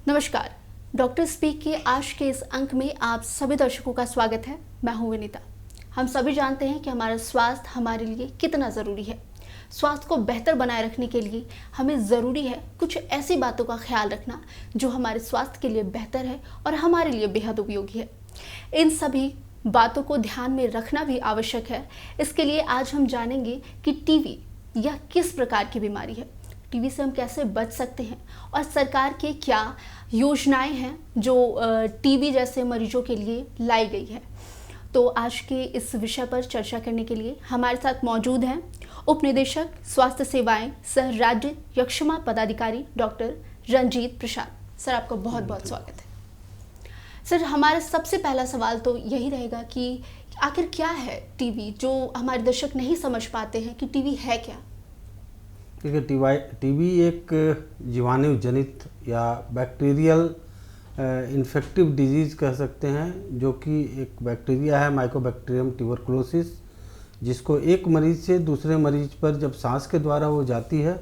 नमस्कार। Doctor speak के आज के इस अंक में आप सभी दर्शकों का स्वागत है। मैं हूं विनीता। हम सभी जानते हैं कि हमारा स्वास्थ्य हमारे लिए कितना ज़रूरी है। स्वास्थ्य को बेहतर बनाए रखने के लिए हमें ज़रूरी है कुछ ऐसी बातों का ख्याल रखना जो हमारे स्वास्थ्य के लिए बेहतर है और हमारे लिए बेहद उपयोगी है। इन सभी बातों को ध्यान में रखना भी आवश्यक है। इसके लिए आज हम जानेंगे कि टीबी यह किस प्रकार की बीमारी है, टीबी से हम कैसे बच सकते हैं और सरकार के क्या योजनाएं हैं जो टीबी जैसे मरीजों के लिए लाई गई है। तो आज के इस विषय पर चर्चा करने के लिए हमारे साथ मौजूद हैं उप निदेशक स्वास्थ्य सेवाएं सह राज्य यक्षमा पदाधिकारी डॉक्टर रंजीत प्रसाद। सर, आपका बहुत बहुत स्वागत है। सर, हमारा सबसे पहला सवाल तो यही रहेगा कि आखिर क्या है टीबी, जो हमारे दर्शक नहीं समझ पाते हैं कि टीबी है क्या। देखिए, टीबी एक जीवाणु जनित या बैक्टीरियल इन्फेक्टिव डिजीज़ कह सकते हैं, जो कि एक बैक्टीरिया है माइकोबैक्टीरियम ट्यूबरकुलोसिस, जिसको एक मरीज से दूसरे मरीज पर जब सांस के द्वारा वो जाती है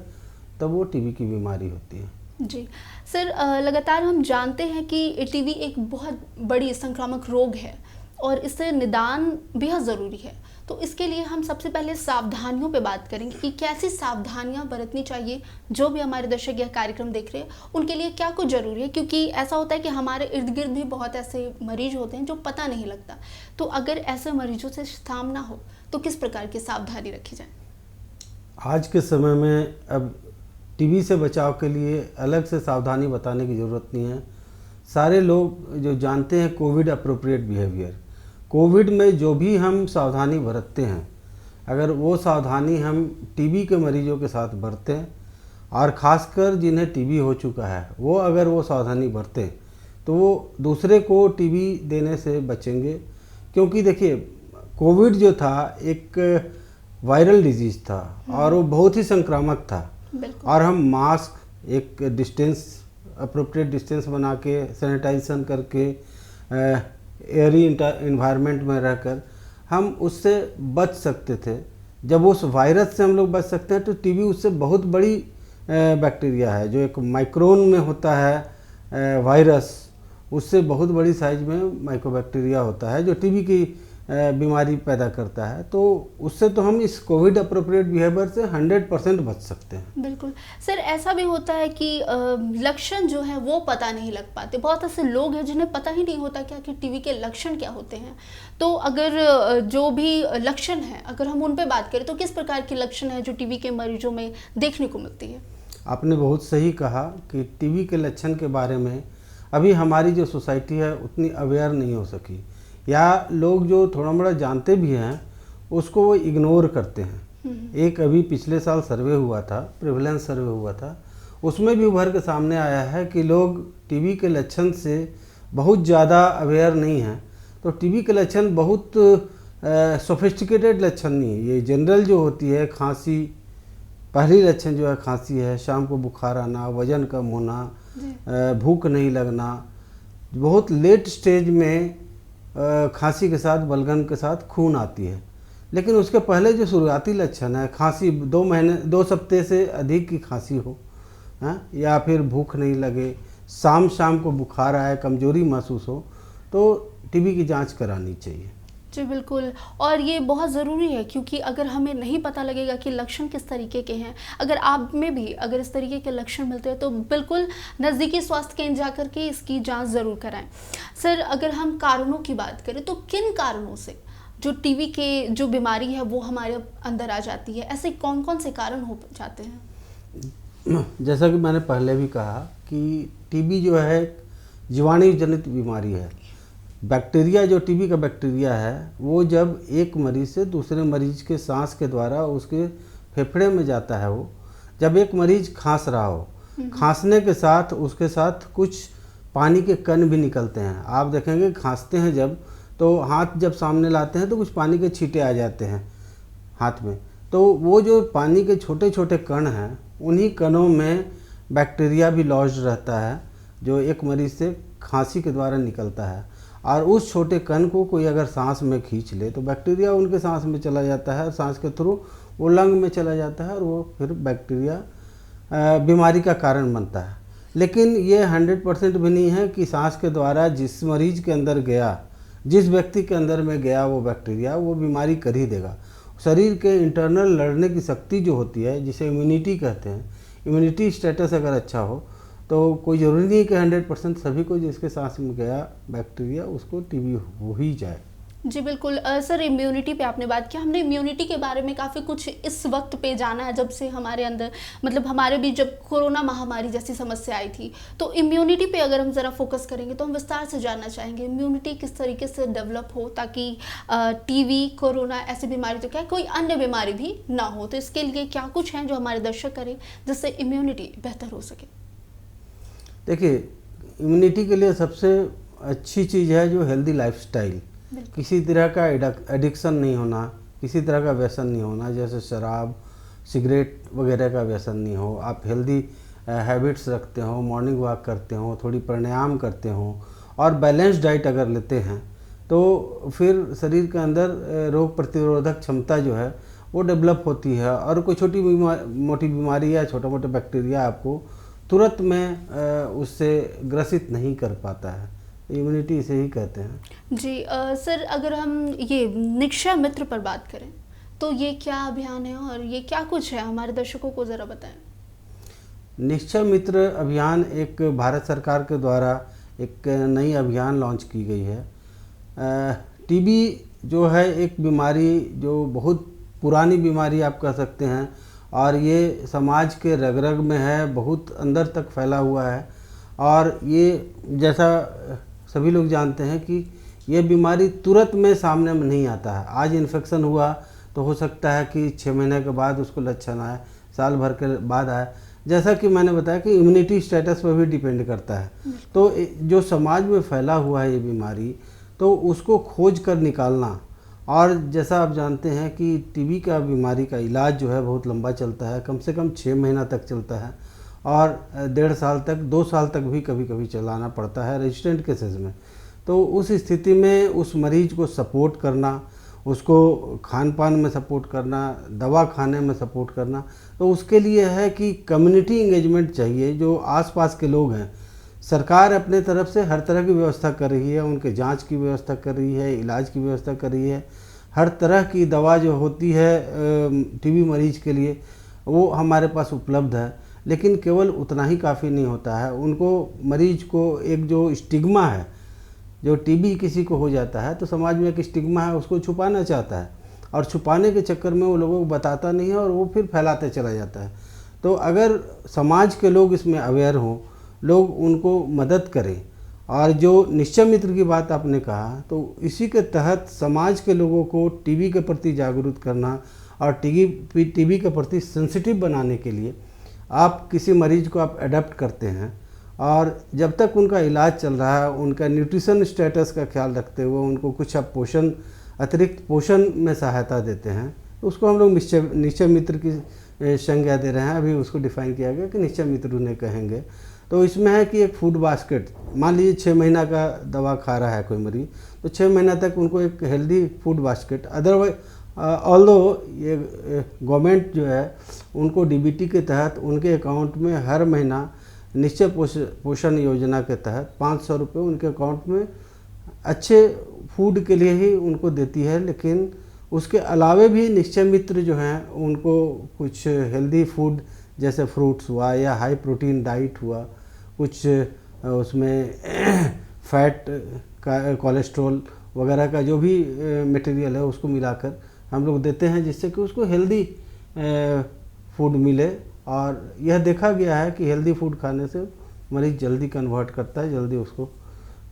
तब वो टीबी की बीमारी होती है। जी सर, लगातार हम जानते हैं कि टीबी एक बहुत बड़ी संक्रामक रोग है और इससे निदान बेहद ज़रूरी है। तो इसके लिए हम सबसे पहले सावधानियों पे बात करेंगे कि कैसी सावधानियां बरतनी चाहिए। जो भी हमारे दर्शक यह कार्यक्रम देख रहे हैं उनके लिए क्या कुछ ज़रूरी है, क्योंकि ऐसा होता है कि हमारे इर्द गिर्द भी बहुत ऐसे मरीज होते हैं जो पता नहीं लगता। तो अगर ऐसे मरीजों से सामना हो तो किस प्रकार की सावधानी रखी जाए। आज के समय में अब टीबी से बचाव के लिए अलग से सावधानी बताने की ज़रूरत नहीं है। सारे लोग जो जानते हैं कोविड अप्रोप्रिएट बिहेवियर, कोविड में जो भी हम सावधानी बरतते हैं, अगर वो सावधानी हम टीबी के मरीजों के साथ बरतें और ख़ासकर जिन्हें टीबी हो चुका है वो अगर वो सावधानी बरतें तो वो दूसरे को टीबी देने से बचेंगे। क्योंकि देखिए, कोविड जो था एक वायरल डिजीज़ था और वो बहुत ही संक्रामक था और हम मास्क, एक डिस्टेंस, अप्रोप्रिएट डिस्टेंस बना के, सैनिटाइजेशन करके, एयरी इन्वायरमेंट में रहकर हम उससे बच सकते थे। जब उस वायरस से हम लोग बच सकते हैं तो टीबी उससे बहुत बड़ी बैक्टीरिया है, जो एक माइक्रोन में होता है वायरस, उससे बहुत बड़ी साइज में माइकोबैक्टीरिया होता है जो टीबी की बीमारी पैदा करता है। तो उससे तो हम इस कोविड अप्रोप्रिएट बिहेवियर से 100% बच सकते हैं। बिल्कुल सर, ऐसा भी होता है कि लक्षण जो है वो पता नहीं लग पाते। बहुत ऐसे लोग हैं जिन्हें पता ही नहीं होता कि टीबी के लक्षण क्या होते हैं। तो अगर जो भी लक्षण है अगर हम उन पे बात करें तो किस प्रकार के लक्षण है जो टीबी के मरीजों में देखने को मिलती है। आपने बहुत सही कहा कि टीबी के लक्षण के बारे में अभी हमारी जो सोसाइटी है उतनी अवेयर नहीं हो सकी, या लोग जो थोड़ा मोड़ा जानते भी हैं उसको वो इग्नोर करते हैं। एक अभी पिछले साल सर्वे हुआ था, प्रेवलेंस सर्वे हुआ था, उसमें भी उभर के सामने आया है कि लोग टीबी के लक्षण से बहुत ज़्यादा अवेयर नहीं हैं। तो टीबी के लक्षण बहुत सोफिस्टिकेटेड लक्षण नहीं है। ये जनरल जो होती है, खांसी, पहली लक्षण जो है खांसी है, शाम को बुखार आना, वज़न कम होना, भूख नहीं लगना, बहुत लेट स्टेज में खांसी के साथ, बलगम के साथ खून आती है। लेकिन उसके पहले जो शुरुआती लक्षण है, खांसी 2 सप्ताह से अधिक की खांसी हो, या फिर भूख नहीं लगे, शाम को बुखार आए, कमजोरी महसूस हो, तो टीबी की जांच करानी चाहिए। जी बिल्कुल, और ये बहुत ज़रूरी है क्योंकि अगर हमें नहीं पता लगेगा कि लक्षण किस तरीके के हैं, अगर आप में भी अगर इस तरीके के लक्षण मिलते हैं तो बिल्कुल नज़दीकी स्वास्थ्य केंद्र जा कर के इसकी जांच ज़रूर कराएं। सर, अगर हम कारणों की बात करें तो किन कारणों से जो टीबी के जो बीमारी है वो हमारे अंदर आ जाती है, ऐसे कौन कौन से कारण हो जाते हैं। जैसा कि मैंने पहले भी कहा कि टीबी जो है जीवाणु जनित बीमारी है। बैक्टीरिया, जो टीबी का बैक्टीरिया है, वो जब एक मरीज से दूसरे मरीज के सांस के द्वारा उसके फेफड़े में जाता है, वो जब एक मरीज खांस रहा हो, खांसने के साथ उसके साथ कुछ पानी के कण भी निकलते हैं। आप देखेंगे खांसते हैं तो हाथ जब सामने लाते हैं तो कुछ पानी के छींटे आ जाते हैं हाथ में। तो वो जो पानी के छोटे छोटे कण हैं, उन्हीं कणों में बैक्टीरिया भी लॉज्ड रहता है जो एक मरीज से खांसी के द्वारा निकलता है। और उस छोटे कण को कोई अगर सांस में खींच ले तो बैक्टीरिया उनके सांस में चला जाता है और सांस के थ्रू वो लंग में चला जाता है और वो फिर बैक्टीरिया बीमारी का कारण बनता है। लेकिन ये 100% भी नहीं है कि सांस के द्वारा जिस मरीज के अंदर गया, जिस व्यक्ति के अंदर में गया वो बैक्टीरिया, वो बीमारी कर ही देगा। शरीर के इंटरनल लड़ने की शक्ति जो होती है, जिसे इम्यूनिटी कहते हैं, इम्यूनिटी स्टेटस अगर अच्छा हो तो कोई ज़रूरी नहीं कि 100% सभी को जिसके सांस में गया बैक्टीरिया उसको टीबी हो ही जाए। जी बिल्कुल। सर, इम्यूनिटी पे आपने बात की। हमने इम्यूनिटी के बारे में काफ़ी कुछ इस वक्त पे जाना है, जब से हमारे अंदर मतलब हमारे भी जब कोरोना महामारी जैसी समस्या आई थी। तो इम्यूनिटी पे अगर हम ज़रा फोकस करेंगे तो हम विस्तार से जानना चाहेंगे इम्यूनिटी किस तरीके से डेवलप हो ताकि टीबी, कोरोना ऐसी बीमारी तो क्या कोई अन्य बीमारी भी ना हो। तो इसके लिए क्या कुछ है जो हमारे दर्शक करें जिससे इम्यूनिटी बेहतर हो सके? देखिए, इम्यूनिटी के लिए सबसे अच्छी चीज़ है जो हेल्दी लाइफस्टाइल। किसी तरह का एडिक्शन नहीं होना, किसी तरह का व्यसन नहीं होना, जैसे शराब, सिगरेट वगैरह का व्यसन नहीं हो। आप हेल्दी हैबिट्स रखते हो, मॉर्निंग वॉक करते हो, थोड़ी प्राणायाम करते हो और बैलेंस डाइट अगर लेते हैं तो फिर शरीर के अंदर रोग प्रतिरोधक क्षमता जो है वो डेवलप होती है और कोई छोटी मोटी बीमारी या छोटा मोटा बैक्टीरिया आपको तुरंत में उससे ग्रसित नहीं कर पाता है। इम्यूनिटी इसे ही कहते हैं। जी सर, अगर हम ये निक्षय मित्र पर बात करें तो ये क्या अभियान है और ये क्या कुछ है, हमारे दर्शकों को ज़रा बताएं। निक्षय मित्र अभियान एक भारत सरकार के द्वारा एक नई अभियान लॉन्च की गई है। टीबी जो है एक बीमारी जो बहुत पुरानी बीमारी आप कह सकते हैं और ये समाज के रग रग में है, बहुत अंदर तक फैला हुआ है। और ये जैसा सभी लोग जानते हैं कि ये बीमारी तुरंत में सामने में नहीं आता है। आज इन्फेक्शन हुआ तो हो सकता है कि 6 महीने के बाद उसको लक्षण आए, साल भर के बाद आए। जैसा कि मैंने बताया कि इम्यूनिटी स्टेटस पर भी डिपेंड करता है। तो जो समाज में फैला हुआ है ये बीमारी, तो उसको खोज कर निकालना। और जैसा आप जानते हैं कि टीबी का बीमारी का इलाज जो है बहुत लंबा चलता है, कम से कम 6 महीना तक चलता है और 1.5 साल तक, 2 साल तक भी कभी कभी चलाना पड़ता है रेजिस्टेंट केसेस में। तो उस स्थिति में उस मरीज को सपोर्ट करना, उसको खान पान में सपोर्ट करना, दवा खाने में सपोर्ट करना, तो उसके लिए है कि कम्युनिटी इंगेजमेंट चाहिए। जो आसपास के लोग हैं, सरकार अपने तरफ से हर तरह की व्यवस्था कर रही है, उनके जांच की व्यवस्था कर रही है, इलाज की व्यवस्था कर रही है। हर तरह की दवा जो होती है टीबी मरीज के लिए वो हमारे पास उपलब्ध है, लेकिन केवल उतना ही काफ़ी नहीं होता है। उनको मरीज को एक जो स्टिग्मा है, जो टीबी किसी को हो जाता है तो समाज में एक स्टिग्मा है, उसको छुपाना चाहता है और छुपाने के चक्कर में वो लोगों को बताता नहीं है और वो फिर फैलाते चला जाता है। तो अगर समाज के लोग इसमें अवेयर हों, लोग उनको मदद करें। और जो निश्चय मित्र की बात आपने कहा, तो इसी के तहत समाज के लोगों को टीबी के प्रति जागरूक करना और टीबी के प्रति सेंसिटिव बनाने के लिए आप किसी मरीज को आप एडप्ट करते हैं और जब तक उनका इलाज चल रहा है उनका न्यूट्रिशन स्टेटस का ख्याल रखते हुए उनको कुछ आप पोषण, अतिरिक्त पोषण में सहायता देते हैं, तो उसको हम लोग निश्चय मित्र की संज्ञा दे रहे हैं। अभी उसको डिफाइन किया गया कि निश्चय मित्र उन्हें कहेंगे। तो इसमें है कि एक फूड बास्केट, मान लीजिए 6 महीना का दवा खा रहा है कोई मरीज, तो 6 महीना तक उनको एक healthy food basket, otherwise although ये गवर्नमेंट जो है उनको डीबीटी के तहत उनके अकाउंट में हर महीना निश्चय पोषण योजना के तहत 500 रुपये उनके अकाउंट में अच्छे फूड के लिए ही उनको देती है। लेकिन उसके अलावे भी निश्चय मित्र जो हैं उनको कुछ हेल्दी फूड जैसे फ्रूट्स हुआ या हाई प्रोटीन डाइट हुआ, कुछ उसमें फैट का, कोलेस्ट्रॉल वगैरह का जो भी मटेरियल है उसको मिलाकर हम लोग देते हैं, जिससे कि उसको हेल्दी फूड मिले। और यह देखा गया है कि हेल्दी फूड खाने से मरीज जल्दी कन्वर्ट करता है, जल्दी उसको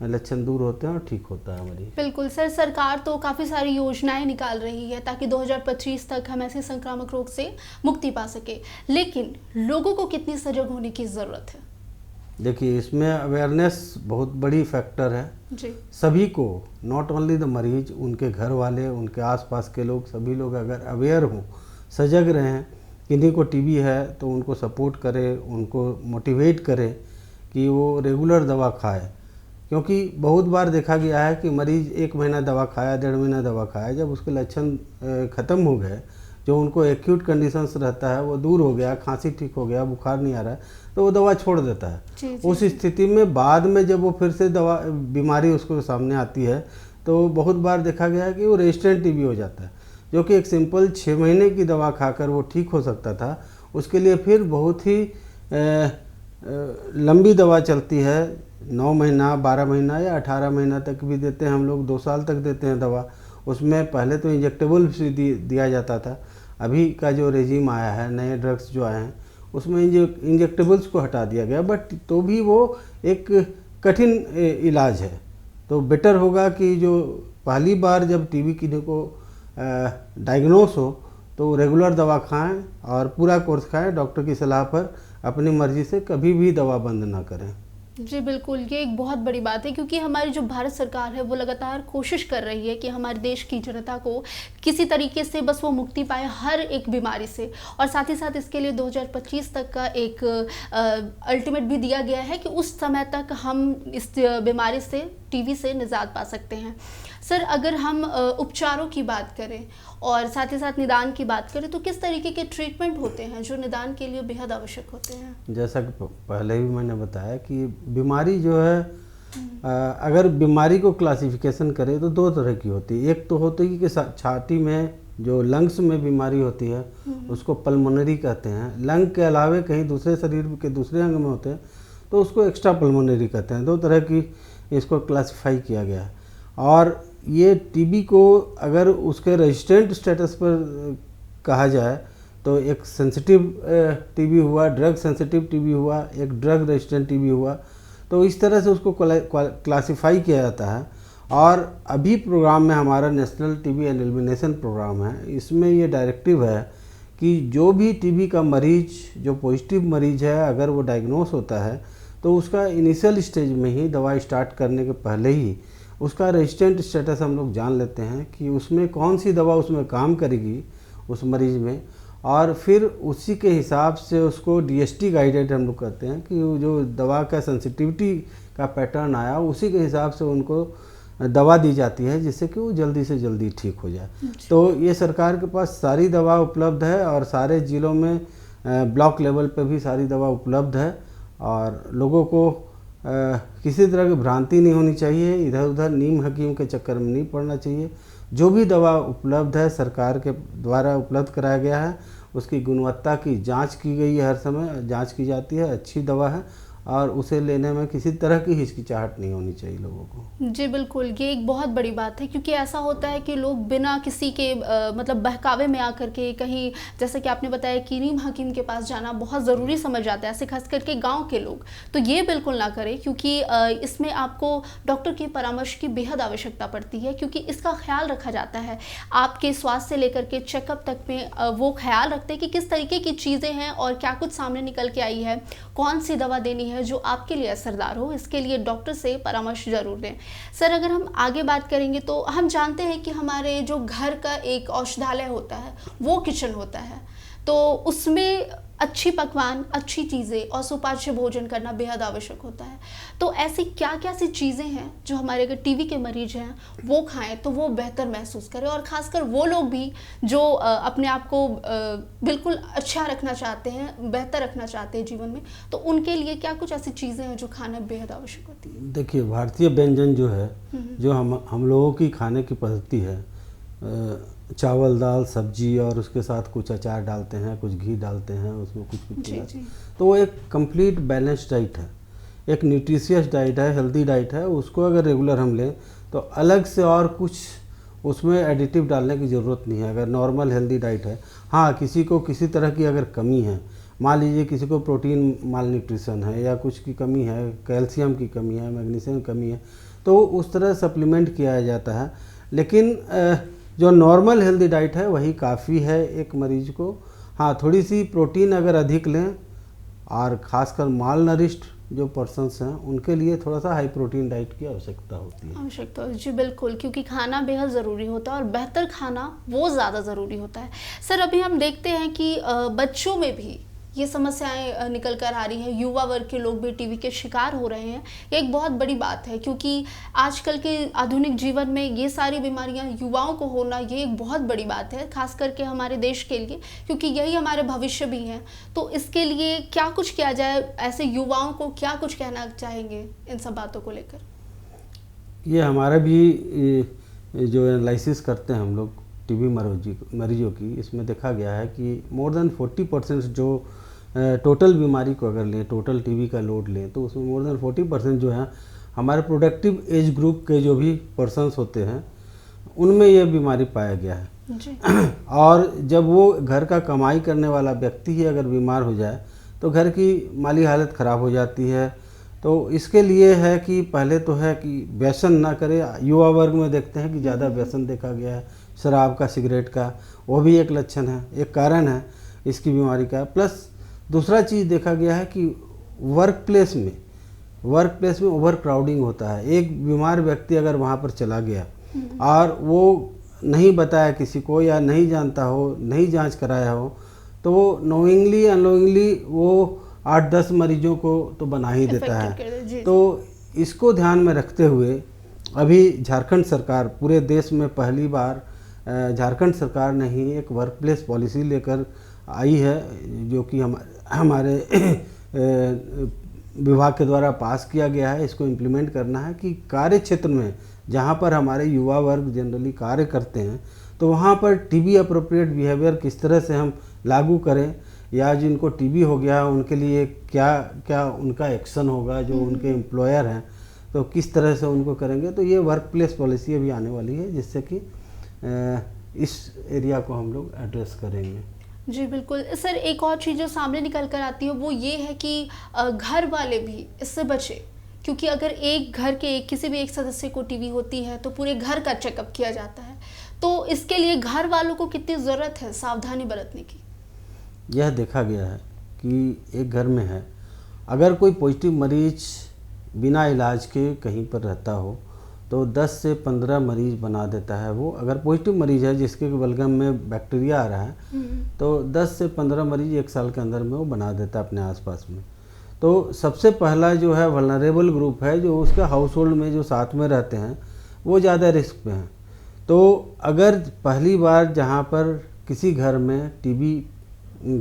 लक्षण दूर होते हैं और ठीक होता है मरीज। बिल्कुल सर, सरकार तो काफ़ी सारी योजनाएं निकाल रही है ताकि 2025 तक हम ऐसे संक्रामक रोग से मुक्ति पा सके, लेकिन लोगों को कितनी सजग होने की ज़रूरत है? देखिए, इसमें अवेयरनेस बहुत बड़ी फैक्टर है जी। सभी को, नॉट ओनली द मरीज, उनके घर वाले, उनके आसपास के लोग, सभी लोग अगर अवेयर हों, सजग रहें, किन्हीं को टीबी है तो उनको सपोर्ट करें, उनको मोटिवेट करें कि वो रेगुलर दवा खाए। क्योंकि बहुत बार देखा गया है कि मरीज 1 महीना दवा खाया, 1.5 महीना दवा खाया, जब उसके लक्षण ख़त्म हो गए जो उनको एक्यूट कंडीशंस रहता है वो दूर हो गया, खांसी ठीक हो गया, बुखार नहीं आ रहा है, तो वो दवा छोड़ देता है। जी, उस स्थिति में बाद में जब वो फिर से दवा बीमारी उसको सामने आती है तो बहुत बार देखा गया है कि वो रेजिस्टेंट टीबी हो जाता है, जो कि एक सिंपल 6 महीने की दवा खाकर वो ठीक हो सकता था, उसके लिए फिर बहुत ही लंबी दवा चलती है, 9 महीना, 12 महीना या 18 महीना तक भी देते हैं हम लोग, 2 साल तक देते हैं दवा। उसमें पहले तो इंजेक्टेबल भी दिया जाता था, अभी का जो रेजिम आया है, नए ड्रग्स जो आए हैं उसमें इंजेक्टेबल्स को हटा दिया गया, बट तो भी वो एक कठिन इलाज है। तो बेटर होगा कि जो पहली बार जब टीबी किसी को डायग्नोस हो तो रेगुलर दवा खाएं और पूरा कोर्स खाएं डॉक्टर की सलाह पर, अपनी मर्जी से कभी भी दवा बंद ना करें। जी बिल्कुल, ये एक बहुत बड़ी बात है क्योंकि हमारी जो भारत सरकार है वो लगातार कोशिश कर रही है कि हमारे देश की जनता को किसी तरीके से बस वो मुक्ति पाए हर एक बीमारी से, और साथ ही साथ इसके लिए 2025 तक का एक अल्टीमेट भी दिया गया है कि उस समय तक हम इस बीमारी से, टीबी से निजात पा सकते हैं। सर, अगर हम उपचारों की बात करें और साथ ही साथ निदान की बात करें तो किस तरीके के ट्रीटमेंट होते हैं जो निदान के लिए बेहद आवश्यक होते हैं? जैसा कि पहले भी मैंने बताया कि बीमारी जो है, अगर बीमारी को क्लासिफिकेशन करें तो 2 तरह की होती है। एक तो होती है कि छाती में जो लंग्स में बीमारी होती है उसको पल्मोनरी कहते हैं, लंग के अलावे कहीं दूसरे शरीर के दूसरे अंग में होते हैं तो उसको एक्स्ट्रा पल्मोनरी कहते हैं। 2 तरह की इसको क्लासिफाई किया गया है। और ये टीबी को अगर उसके रेजिस्टेंट स्टेटस पर कहा जाए तो एक सेंसिटिव टीबी हुआ, ड्रग सेंसिटिव टीबी हुआ, एक ड्रग रेजिस्टेंट टीबी हुआ, तो इस तरह से उसको क्लासिफाई किया जाता है। और अभी प्रोग्राम में हमारा नेशनल टीबी एलिमिनेशन प्रोग्राम है, इसमें ये डायरेक्टिव है कि जो भी टीबी का मरीज, जो पॉजिटिव मरीज है, अगर वो डायग्नोस होता है तो उसका इनिशियल स्टेज में ही, दवा स्टार्ट करने के पहले ही उसका रेजिस्टेंट स्टेटस हम लोग जान लेते हैं कि उसमें कौन सी दवा उसमें काम करेगी उस मरीज में, और फिर उसी के हिसाब से उसको डीएसटी गाइडेड हम लोग करते हैं कि जो दवा का सेंसिटिविटी का पैटर्न आया उसी के हिसाब से उनको दवा दी जाती है जिससे कि वो जल्दी से जल्दी ठीक हो जाए। तो ये सरकार के पास सारी दवा उपलब्ध है और सारे ज़िलों में ब्लॉक लेवल पे भी सारी दवा उपलब्ध है, और लोगों को किसी तरह की भ्रांति नहीं होनी चाहिए, इधर उधर नीम हकीम के चक्कर में नहीं पड़ना चाहिए। जो भी दवा उपलब्ध है सरकार के द्वारा उपलब्ध कराया गया है, उसकी गुणवत्ता की जांच की गई है, हर समय जांच की जाती है, अच्छी दवा है और उसे लेने में किसी तरह की हिचकिचाहट नहीं होनी चाहिए लोगों को। जी बिल्कुल, ये एक बहुत बड़ी बात है क्योंकि ऐसा होता है कि लोग बिना किसी के मतलब बहकावे में आकर के कहीं, जैसे कि आपने बताया कि नीम हकीम के पास जाना बहुत ज़रूरी समझ जाता है, ऐसे खास करके गांव के लोग, तो ये बिल्कुल ना करें क्योंकि इसमें आपको डॉक्टर की परामर्श की बेहद आवश्यकता पड़ती है क्योंकि इसका ख्याल रखा जाता है। आपके स्वास्थ्य से लेकर के चेकअप तक में वो ख्याल रखते हैं कि किस तरीके की चीज़ें हैं और क्या कुछ सामने निकल के आई है, कौन सी दवा देनी है जो आपके लिए असरदार हो, इसके लिए डॉक्टर से परामर्श जरूर लें। सर, अगर हम आगे बात करेंगे तो हम जानते हैं कि हमारे जो घर का एक औषधालय होता है वो किचन होता है, तो उसमें अच्छी पकवान, अच्छी चीज़ें और सुपाच्य भोजन करना बेहद आवश्यक होता है। तो ऐसी क्या क्या सी चीज़ें हैं जो हमारे अगर टीबी के मरीज हैं वो खाएं तो वो बेहतर महसूस करें, और ख़ासकर वो लोग भी जो अपने आप को बिल्कुल अच्छा रखना चाहते हैं, बेहतर रखना चाहते हैं जीवन में, तो उनके लिए क्या कुछ ऐसी चीज़ें हैं जो खाना बेहद आवश्यक होती है? देखिए, भारतीय व्यंजन जो है, जो हम लोगों की खाने की पद्धति है, चावल, दाल, सब्जी और उसके साथ कुछ अचार डालते हैं, कुछ घी डालते हैं, उसमें कुछ तो वो एक कंप्लीट बैलेंस डाइट है, एक न्यूट्रिशियस डाइट है, हेल्दी डाइट है। उसको अगर रेगुलर हम लें तो अलग से और कुछ उसमें एडिटिव डालने की ज़रूरत नहीं है, अगर नॉर्मल हेल्दी डाइट है। हाँ, किसी को किसी तरह की अगर कमी है, मान लीजिए किसी को प्रोटीन माल न्यूट्रिशन है या कुछ की कमी है, कैल्शियम की कमी है, मैग्नीशियम की कमी है, तो उस तरह सप्लीमेंट किया जाता है। लेकिन जो नॉर्मल हेल्दी डाइट है वही काफ़ी है एक मरीज को। हाँ, थोड़ी सी प्रोटीन अगर अधिक लें, और ख़ासकर माल नरिश्ड जो पर्सन्स हैं उनके लिए थोड़ा सा हाई प्रोटीन डाइट की आवश्यकता होती है। आवश्यकता, जी बिल्कुल, क्योंकि खाना बेहद ज़रूरी होता है और बेहतर खाना वो ज़्यादा ज़रूरी होता है। सर, अभी हम देखते हैं कि बच्चों में भी ये समस्याएं निकल कर आ रही हैं, युवा वर्ग के लोग भी टीबी के शिकार हो रहे हैं। ये एक बहुत बड़ी बात है, क्योंकि आजकल के आधुनिक जीवन में ये सारी बीमारियां युवाओं को होना ये एक बहुत बड़ी बात है, खास करके हमारे देश के लिए, क्योंकि यही हमारे भविष्य भी हैं। तो इसके लिए क्या कुछ किया जाए, ऐसे युवाओं को क्या कुछ कहना चाहेंगे इन सब बातों को लेकर? ये हमारा भी जो एनालिसिस करते हैं हम लोग टीबी मरीजों की, इसमें देखा गया है कि मोर देन 40% जो टोटल बीमारी को अगर लें, टोटल टीबी का लोड लें, तो उसमें मोर देन 40% जो है हमारे प्रोडक्टिव एज ग्रुप के जो भी पर्सन्स होते हैं उनमें यह बीमारी पाया गया है जी। और जब वो घर का कमाई करने वाला व्यक्ति ही अगर बीमार हो जाए तो घर की माली हालत ख़राब हो जाती है। तो इसके लिए है कि पहले तो है कि व्यसन ना करे। युवा वर्ग में देखते हैं कि ज़्यादा व्यसन देखा गया है, शराब का, सिगरेट का, वो भी एक लक्षण है, एक कारण है इसकी बीमारी का। प्लस दूसरा चीज़ देखा गया है कि वर्क प्लेस में ओवर क्राउडिंग होता है। एक बीमार व्यक्ति अगर वहाँ पर चला गया और वो नहीं बताया किसी को या नहीं जानता हो, नहीं जांच कराया हो, तो वो नोइंगली अननोइंगली वो 8-10 मरीजों को तो बना ही देता है। तो इसको ध्यान में रखते हुए अभी झारखंड सरकार, पूरे देश में पहली बार झारखंड सरकार ने ही एक वर्क प्लेस पॉलिसी लेकर आई है, जो कि हमारे विभाग के द्वारा पास किया गया है। इसको इम्प्लीमेंट करना है कि कार्य क्षेत्र में जहाँ पर हमारे युवा वर्ग जनरली कार्य करते हैं, तो वहाँ पर टीबी अप्रोप्रिएट बिहेवियर किस तरह से हम लागू करें, या जिनको टीबी हो गया है उनके लिए क्या क्या उनका एक्शन होगा, जो उनके एम्प्लॉयर हैं तो किस तरह से उनको करेंगे। तो ये वर्क प्लेस पॉलिसी अभी आने वाली है, जिससे कि इस एरिया को हम लोग एड्रेस करेंगे। जी बिल्कुल सर। एक और चीज़ जो सामने निकल कर आती है वो ये है कि घर वाले भी इससे बचे, क्योंकि अगर एक घर के किसी भी एक सदस्य को टीबी होती है तो पूरे घर का चेकअप किया जाता है। तो इसके लिए घर वालों को कितनी ज़रूरत है सावधानी बरतने की? यह देखा गया है कि एक घर में है, अगर कोई पॉजिटिव मरीज बिना इलाज के कहीं पर रहता हो तो 10 से 15 मरीज बना देता है वो। अगर पॉजिटिव मरीज है जिसके बलगम में बैक्टीरिया आ रहा है, तो 10 से 15 मरीज 1 साल के अंदर में वो बना देता है अपने आसपास में। तो सबसे पहला जो है वल्नरेबल ग्रुप है, जो उसके हाउस होल्ड में जो साथ में रहते हैं वो ज़्यादा रिस्क पे हैं। तो अगर पहली बार जहाँ पर किसी घर में टीबी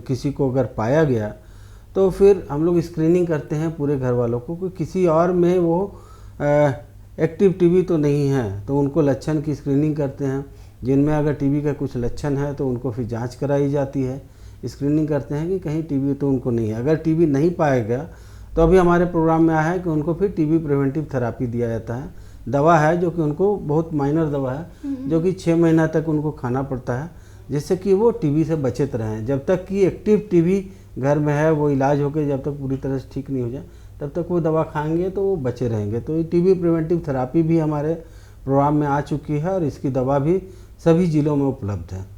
किसी को अगर पाया गया, तो फिर हम लोग स्क्रीनिंग करते हैं पूरे घर वालों को कि किसी और में वो एक्टिव टीबी तो नहीं है, तो उनको लक्षण की स्क्रीनिंग करते हैं। जिनमें अगर टीबी का कुछ लक्षण है तो उनको फिर जांच कराई जाती है, स्क्रीनिंग करते हैं कि कहीं टीबी तो उनको नहीं है। अगर टीबी नहीं पाया गया तो अभी हमारे प्रोग्राम में आया है कि उनको फिर टीबी प्रिवेंटिव थेरापी दिया जाता है। दवा है जो कि उनको बहुत माइनर दवा है, जो कि 6 महीना तक उनको खाना पड़ता है, जिससे कि वो टीबी से बचत रहें। जब तक कि एक्टिव टीबी घर में है, वो इलाज होकर जब तक पूरी तरह से ठीक नहीं हो जाए तब तक वो दवा खाएंगे तो वो बचे रहेंगे। तो ये टीबी प्रिवेंटिव थेरापी भी हमारे प्रोग्राम में आ चुकी है और इसकी दवा भी सभी ज़िलों में उपलब्ध है।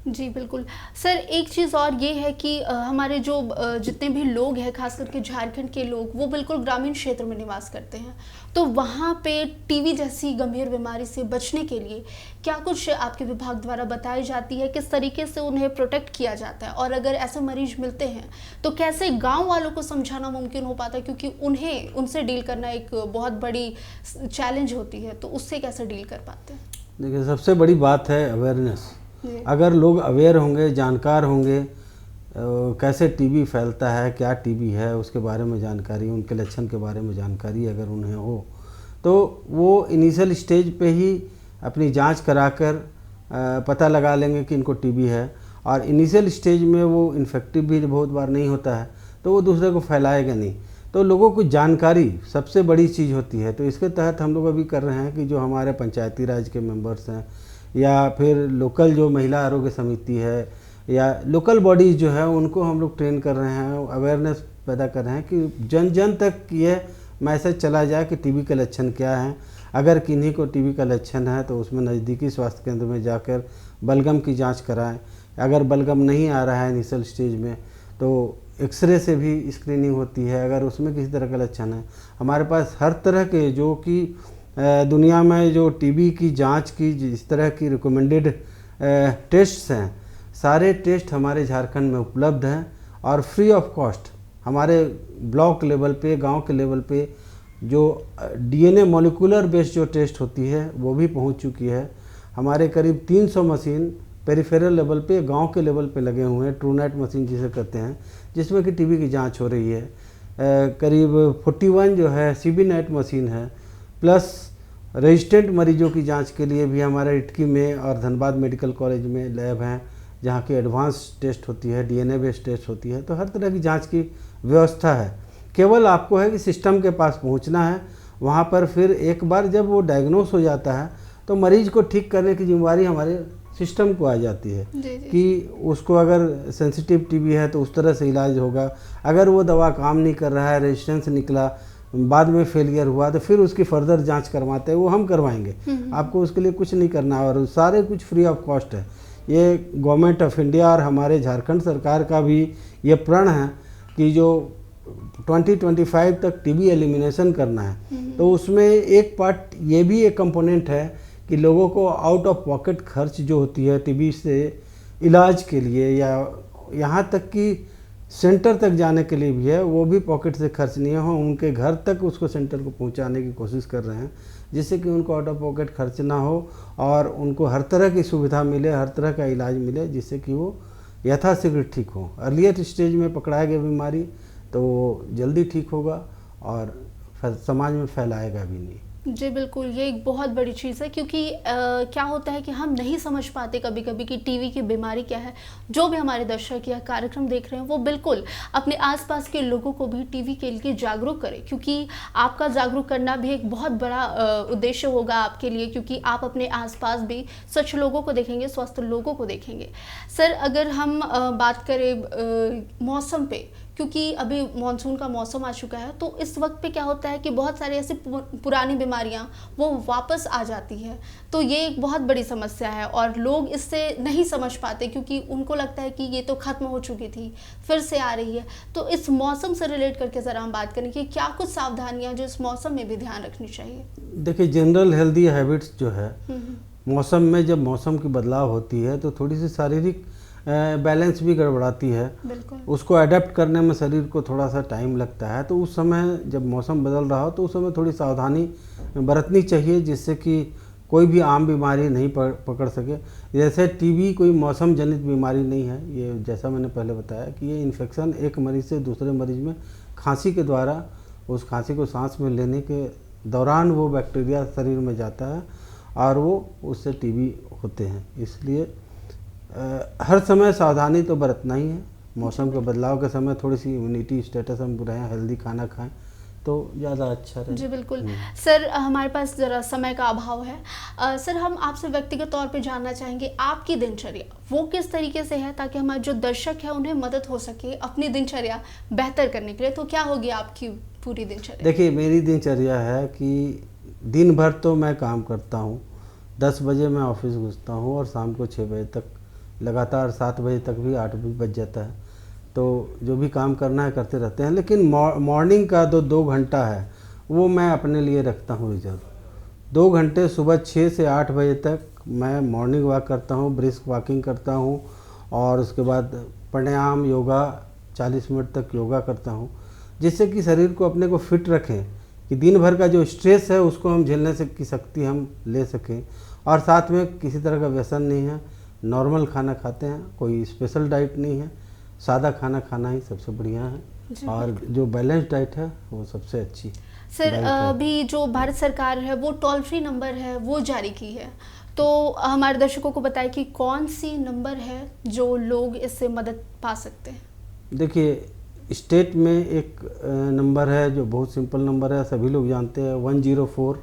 जी बिल्कुल सर। एक चीज़ और ये है कि हमारे जो जितने भी लोग हैं, खास करके झारखंड के लोग, वो बिल्कुल ग्रामीण क्षेत्र में निवास करते हैं। तो वहाँ पे टीबी जैसी गंभीर बीमारी से बचने के लिए क्या कुछ आपके विभाग द्वारा बताई जाती है, किस तरीके से उन्हें प्रोटेक्ट किया जाता है, और अगर ऐसे मरीज मिलते हैं तो कैसे गाँव वालों को समझाना मुमकिन हो पाता है, क्योंकि उन्हें उनसे डील करना एक बहुत बड़ी चैलेंज होती है, तो उससे कैसे डील कर पाते हैं? देखिए, सबसे बड़ी बात है अवेयरनेस। अगर लोग अवेयर होंगे, जानकार होंगे कैसे टीबी फैलता है, क्या टीबी है, उसके बारे में जानकारी, उनके लक्षण के बारे में जानकारी अगर उन्हें हो, तो वो इनिशियल स्टेज पे ही अपनी जांच कराकर पता लगा लेंगे कि इनको टीबी है। और इनिशियल स्टेज में वो इन्फेक्टिव भी बहुत बार नहीं होता है, तो वो दूसरे को फैलाएगा नहीं। तो लोगों को जानकारी सबसे बड़ी चीज़ होती है। तो इसके तहत हम लोग अभी कर रहे हैं कि जो हमारे पंचायती राज के मेंबर्स हैं, या फिर लोकल जो महिला आरोग्य समिति है, या लोकल बॉडीज़ जो है, उनको हम लोग ट्रेन कर रहे हैं, अवेयरनेस पैदा कर रहे हैं कि जन जन तक ये मैसेज चला जाए कि टीबी के लक्षण क्या हैं। अगर किन्हीं को टीबी का लक्षण है तो उसमें नज़दीकी स्वास्थ्य केंद्र में जाकर बलगम की जांच कराएं। अगर बलगम नहीं आ रहा है इनिशियल स्टेज में तो एक्सरे से भी स्क्रीनिंग होती है। अगर उसमें किसी तरह का लक्षण है, हमारे पास हर तरह के जो कि दुनिया में जो टीबी की जांच की जिस तरह की रिकमेंडेड टेस्ट्स हैं, सारे टेस्ट हमारे झारखंड में उपलब्ध हैं और फ्री ऑफ कॉस्ट हमारे ब्लॉक लेवल पे, गांव के लेवल पे जो डीएनए मॉलिक्यूलर बेस्ड जो टेस्ट होती है वो भी पहुंच चुकी है। हमारे करीब 300 मशीन पेरिफेरल लेवल पे, गांव के लेवल पे लगे हुए हैं, ट्रूनेट मशीन जिसे कहते हैं, जिसमें कि टीबी की जांच हो रही है। करीब 41 जो है सीबी नेट मशीन है, प्लस रेजिस्टेंट मरीजों की जांच के लिए भी हमारे इटकी में और धनबाद मेडिकल कॉलेज में लैब हैं, जहाँ की एडवांस टेस्ट होती है, डीएनए बेस्ड टेस्ट होती है। तो हर तरह की जांच की व्यवस्था है। केवल आपको है कि सिस्टम के पास पहुंचना है। वहाँ पर फिर एक बार जब वो डायग्नोस हो जाता है तो मरीज को ठीक करने की जिम्मेवारी हमारे सिस्टम को आ जाती है कि उसको अगर सेंसिटिव टीबी है तो उस तरह से इलाज होगा। अगर वो दवा काम नहीं कर रहा है, रेजिस्टेंस निकला, बाद में फेलियर हुआ, तो फिर उसकी फर्दर जांच करवाते हैं, वो हम करवाएंगे। आपको उसके लिए कुछ नहीं करना और सारे कुछ फ्री ऑफ कॉस्ट है। ये गवर्नमेंट ऑफ इंडिया और हमारे झारखंड सरकार का भी ये प्रण है कि जो 2025 तक टीबी एलिमिनेशन करना है, तो उसमें एक पार्ट ये भी एक कंपोनेंट है कि लोगों को आउट ऑफ पॉकेट खर्च जो होती है टीबी से इलाज के लिए, या यहाँ तक कि सेंटर तक जाने के लिए भी है, वो भी पॉकेट से खर्च नहीं हो, उनके घर तक उसको सेंटर को पहुँचाने की कोशिश कर रहे हैं, जिससे कि उनको आउट ऑफ पॉकेट खर्च ना हो और उनको हर तरह की सुविधा मिले, हर तरह का इलाज मिले, जिससे कि वो यथाशीघ्र ठीक हो। अर्लीस्ट स्टेज में पकड़ाया गया बीमारी तो वो जल्दी ठीक होगा और समाज में फैलाएगा भी नहीं। जी बिल्कुल, ये एक बहुत बड़ी चीज़ है, क्योंकि क्या होता है कि हम नहीं समझ पाते कभी कभी कि टीवी की बीमारी क्या है। जो भी हमारे दर्शक या कार्यक्रम देख रहे हैं वो बिल्कुल अपने आसपास के लोगों को भी टीवी के लिए जागरूक करें, क्योंकि आपका जागरूक करना भी एक बहुत बड़ा उद्देश्य होगा आपके लिए, क्योंकि आप अपने आसपास भी स्वच्छ लोगों को देखेंगे, स्वस्थ लोगों को देखेंगे। सर, अगर हम बात करें मौसम पे, क्योंकि अभी मानसून का मौसम आ चुका है, तो इस वक्त पे क्या होता है कि बहुत सारी ऐसी पुरानी बीमारियां वो वापस आ जाती है। तो ये एक बहुत बड़ी समस्या है और लोग इससे नहीं समझ पाते, क्योंकि उनको लगता है कि ये तो खत्म हो चुकी थी, फिर से आ रही है। तो इस मौसम से रिलेट करके ज़रा हम बात करें कि क्या कुछ सावधानियां जो इस मौसम में भी ध्यान रखनी चाहिए। देखिए, जनरल हेल्दी हैबिट्स जो है, मौसम में जब मौसम की बदलाव होती है तो थोड़ी सी शारीरिक बैलेंस भी गड़बड़ाती है, उसको अडेप्ट करने में शरीर को थोड़ा सा टाइम लगता है। तो उस समय जब मौसम बदल रहा हो तो उस समय थोड़ी सावधानी बरतनी चाहिए, जिससे कि कोई भी आम बीमारी नहीं पकड़ सके। जैसे टीबी कोई मौसम जनित बीमारी नहीं है, ये जैसा मैंने पहले बताया कि ये इन्फेक्शन एक मरीज से दूसरे मरीज में खांसी के द्वारा, उस खांसी को सांस में लेने के दौरान वो बैक्टीरिया शरीर में जाता है और वो उससे टीबी होते हैं। इसलिए हर समय सावधानी तो बरतना ही है। मौसम के बदलाव के समय थोड़ी सी इम्यूनिटी स्टेटस हम बढ़ाएं, हेल्दी खाना खाएं तो ज़्यादा अच्छा रहेगा। जी बिल्कुल। सर, हमारे पास ज़रा समय का अभाव है। सर, हम आपसे व्यक्तिगत तौर पे जानना चाहेंगे आपकी दिनचर्या वो किस तरीके से है, ताकि हमारे जो दर्शक हैं उन्हें मदद हो सके अपनी दिनचर्या बेहतर करने के लिए। तो क्या होगी आपकी पूरी दिनचर्या? देखिए, मेरी दिनचर्या है कि दिन भर तो मैं काम करता हूँ, 10 बजे मैं ऑफिस घुसता हूँ और शाम को 6 बजे तक, लगातार 7 बजे तक भी 8 बज जाता है। तो जो भी काम करना है करते रहते हैं, लेकिन मॉर्निंग का 2 घंटा है वो मैं अपने लिए रखता हूँ रिजर्व। 2 घंटे सुबह 6 से 8 बजे तक मैं मॉर्निंग वॉक करता हूँ, ब्रिस्क वॉकिंग करता हूँ और उसके बाद प्राणायाम, योगा, 40 मिनट तक योगा करता हूँ, जिससे कि शरीर को अपने को फिट रखें कि दिन भर का जो स्ट्रेस है उसको हम झेलने से की शक्ति हम ले सकें। और साथ में किसी तरह का व्यसन नहीं है, नॉर्मल खाना खाते हैं, कोई स्पेशल डाइट नहीं है, सादा खाना खाना ही सबसे बढ़िया है और जो बैलेंस डाइट है वो सबसे अच्छी। सर, अभी जो भारत सरकार है वो टोल फ्री नंबर है वो जारी की है, तो हमारे दर्शकों को बताएं कि कौन सी नंबर है जो लोग इससे मदद पा सकते हैं। देखिए, स्टेट में एक नंबर है जो बहुत सिंपल नंबर है, सभी लोग जानते हैं, 104।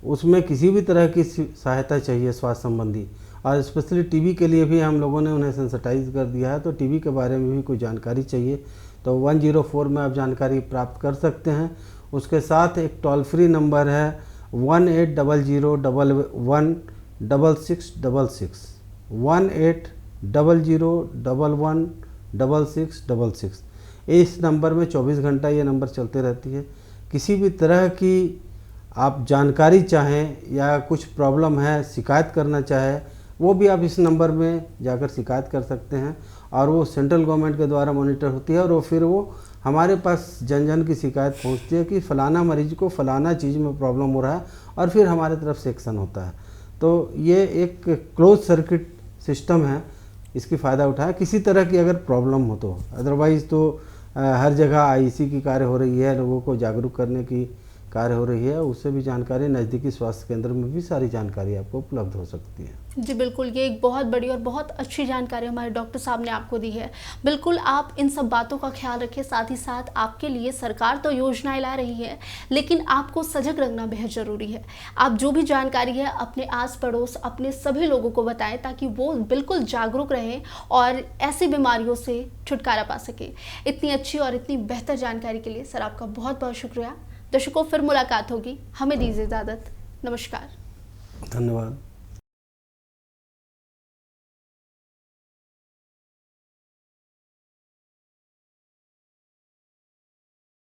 उसमें किसी भी तरह की सहायता चाहिए स्वास्थ्य संबंधी, और स्पेशली टीबी के लिए भी हम लोगों ने उन्हें सेंसिटाइज कर दिया है। तो टीबी के बारे में भी कोई जानकारी चाहिए तो 104 में आप जानकारी प्राप्त कर सकते हैं। उसके साथ एक टोल फ्री नंबर है 1800116666, 1800116666। इस नंबर में 24 घंटा ये नंबर चलते रहती है। किसी भी तरह की आप जानकारी चाहें या कुछ प्रॉब्लम है, शिकायत करना चाहे, वो भी आप इस नंबर में जाकर शिकायत कर सकते हैं और वो सेंट्रल गवर्नमेंट के द्वारा मॉनिटर होती है और वो फिर वो हमारे पास जन जन की शिकायत पहुंचती है कि फ़लाना मरीज को फ़लाना चीज़ में प्रॉब्लम हो रहा है और फिर हमारे तरफ से एक्शन होता है। तो ये एक क्लोज सर्किट सिस्टम है, इसकी फ़ायदा उठाए किसी तरह की अगर प्रॉब्लम हो तो। अदरवाइज़ तो हर जगह आईसी की कार्य हो रही है, लोगों को जागरूक करने की कार्य हो रही है, उससे भी जानकारी नज़दीकी स्वास्थ्य केंद्र में भी सारी जानकारी आपको उपलब्ध हो सकती है। जी बिल्कुल, ये एक बहुत बड़ी और बहुत अच्छी जानकारी हमारे डॉक्टर साहब ने आपको दी है। बिल्कुल आप इन सब बातों का ख्याल रखें, साथ ही साथ आपके लिए सरकार तो योजनाएं ला रही है, लेकिन आपको सजग रहना बेहद ज़रूरी है। आप जो भी जानकारी है अपने आस पड़ोस, अपने सभी लोगों को बताएं ताकि वो बिल्कुल जागरूक रहें और ऐसी बीमारियों से छुटकारा पा सकें। इतनी अच्छी और इतनी बेहतर जानकारी के लिए सर आपका बहुत बहुत शुक्रिया। दर्शकों, फिर मुलाकात होगी, हमें दीजिए इजाज़त। नमस्कार। धन्यवाद।